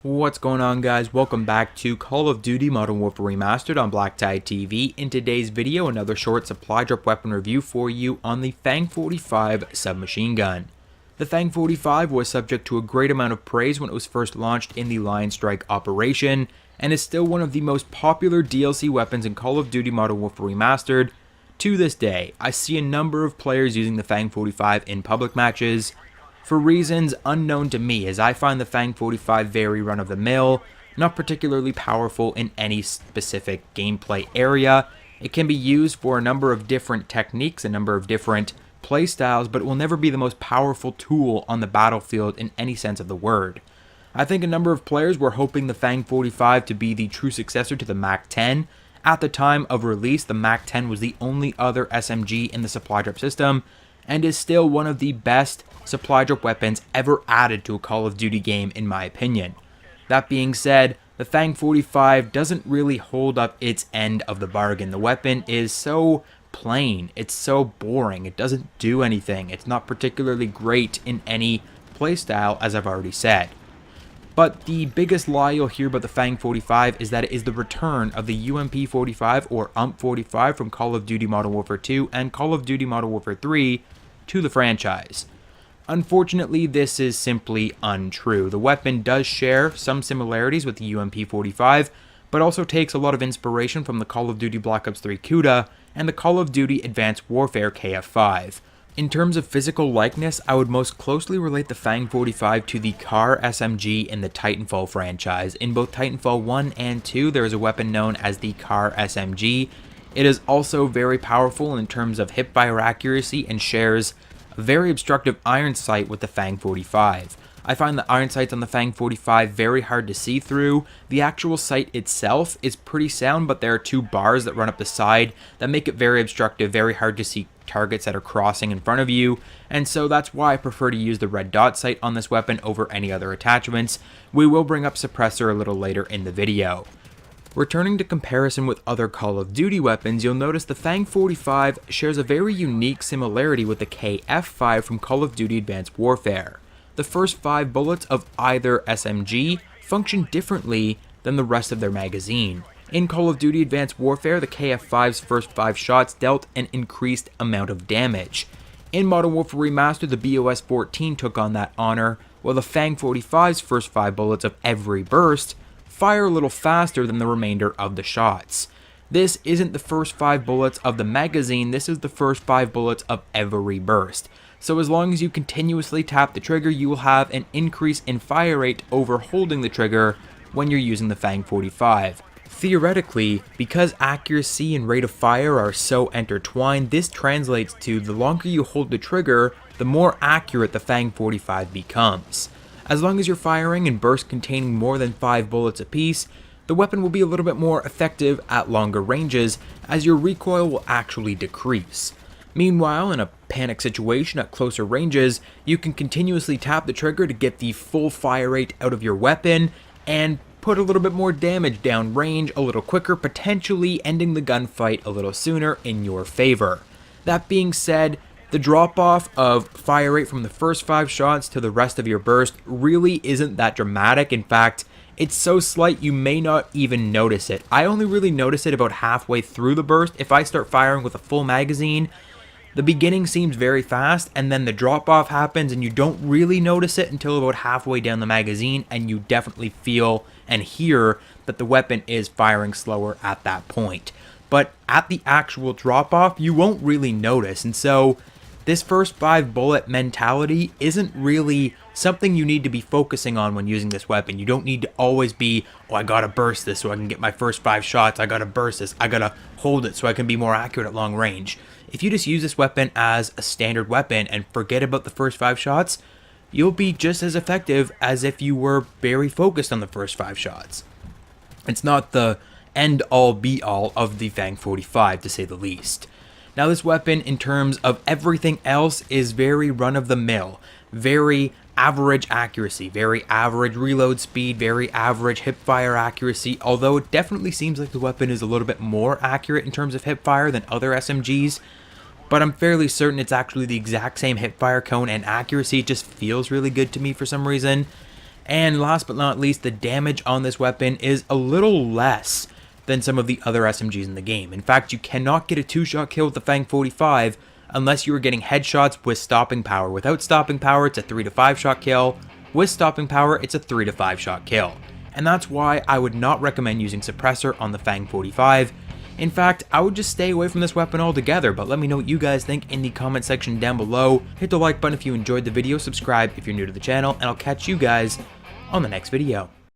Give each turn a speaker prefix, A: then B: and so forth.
A: What's going on, guys? Welcome back to Call of Duty Modern Warfare Remastered on BlackTideTV. In today's video, another short supply drop weapon review for you on the Fang 45 submachine gun. The Fang 45 was subject to a great amount of praise when it was first launched in the Lion Strike operation, and is still one of the most popular DLC weapons in Call of Duty Modern Warfare Remastered. To this day, I see a number of players using the Fang 45 in public matches, for reasons unknown to me, as I find the Fang 45 very run-of-the-mill, not particularly powerful in any specific gameplay area. It can be used for a number of different techniques, a number of different playstyles, but it will never be the most powerful tool on the battlefield in any sense of the word. I think a number of players were hoping the Fang 45 to be the true successor to the MAC-10. At the time of release, the MAC-10 was the only other SMG in the supply drop system, and is still one of the best supply drop weapons ever added to a Call of Duty game in my opinion. That being said, the Fang 45 doesn't really hold up its end of the bargain. The weapon is so plain, it's so boring, it doesn't do anything, it's not particularly great in any playstyle, as I've already said. But the biggest lie you'll hear about the Fang 45 is that it is the return of the UMP 45 or UMP 45 from Call of Duty Modern Warfare 2 and Call of Duty Modern Warfare 3 to the franchise. Unfortunately, this is simply untrue. The weapon does share some similarities with the UMP 45, but also takes a lot of inspiration from the Call of Duty Black Ops 3 CoD and the Call of Duty Advanced Warfare KF5. In terms of physical likeness, I would most closely relate the Fang 45 to the CAR SMG in the Titanfall franchise. In both Titanfall 1 and 2, there is a weapon known as the CAR SMG. It is also very powerful in terms of hipfire accuracy and shares a very obstructive iron sight with the Fang 45. I find the iron sights on the Fang 45 very hard to see through. The actual sight itself is pretty sound, but there are two bars that run up the side that make it very obstructive, very hard to see targets that are crossing in front of you, and so that's why I prefer to use the red dot sight on this weapon over any other attachments. We will bring up suppressor a little later in the video. Returning to comparison with other Call of Duty weapons, you'll notice the Fang 45 shares a very unique similarity with the KF5 from Call of Duty Advanced Warfare. The first 5 bullets of either SMG function differently than the rest of their magazine. In Call of Duty Advanced Warfare, the KF5's first 5 shots dealt an increased amount of damage. In Modern Warfare Remastered, the BOS-14 took on that honor, while the Fang 45's first 5 bullets of every burst fire a little faster than the remainder of the shots. This isn't the first 5 bullets of the magazine, this is the first 5 bullets of every burst. So as long as you continuously tap the trigger, you will have an increase in fire rate over holding the trigger when you're using the Fang 45. Theoretically, because accuracy and rate of fire are so intertwined, this translates to the longer you hold the trigger, the more accurate the Fang 45 becomes. As long as you're firing in bursts containing more than 5 bullets apiece, the weapon will be a little bit more effective at longer ranges, as your recoil will actually decrease. Meanwhile, in a panic situation at closer ranges, you can continuously tap the trigger to get the full fire rate out of your weapon, and put a little bit more damage down range a little quicker, potentially ending the gunfight a little sooner in your favor. That being said, the drop-off of fire rate from the first 5 shots to the rest of your burst really isn't that dramatic. In fact, it's so slight you may not even notice it. I only really notice it about halfway through the burst. If I start firing with a full magazine, the beginning seems very fast, and then the drop-off happens and you don't really notice it until about halfway down the magazine, and you definitely feel and hear that the weapon is firing slower at that point. But at the actual drop-off, you won't really notice, and so this first 5 bullet mentality isn't really something you need to be focusing on when using this weapon. You don't need to always be, oh, I gotta burst this so I can get my first 5 shots, I gotta burst this, I gotta hold it so I can be more accurate at long range. If you just use this weapon as a standard weapon and forget about the first 5 shots, you'll be just as effective as if you were very focused on the first 5 shots. It's not the end-all be-all of the Fang 45, to say the least. Now, this weapon, in terms of everything else, is very run-of-the-mill, very average accuracy, very average reload speed, very average hipfire accuracy, although it definitely seems like the weapon is a little bit more accurate in terms of hipfire than other SMGs, but I'm fairly certain it's actually the exact same hipfire cone and accuracy. It just feels really good to me for some reason. And last but not least, the damage on this weapon is a little less than some of the other SMGs in the game. In fact, you cannot get a 2-shot kill with the Fang 45 unless you are getting headshots with stopping power. Without stopping power, it's a 3 to 5 shot kill. With stopping power, it's a 3 to 5 shot kill. And that's why I would not recommend using suppressor on the Fang 45. In fact, I would just stay away from this weapon altogether, but let me know what you guys think in the comment section down below. Hit the like button if you enjoyed the video, subscribe if you're new to the channel, and I'll catch you guys on the next video.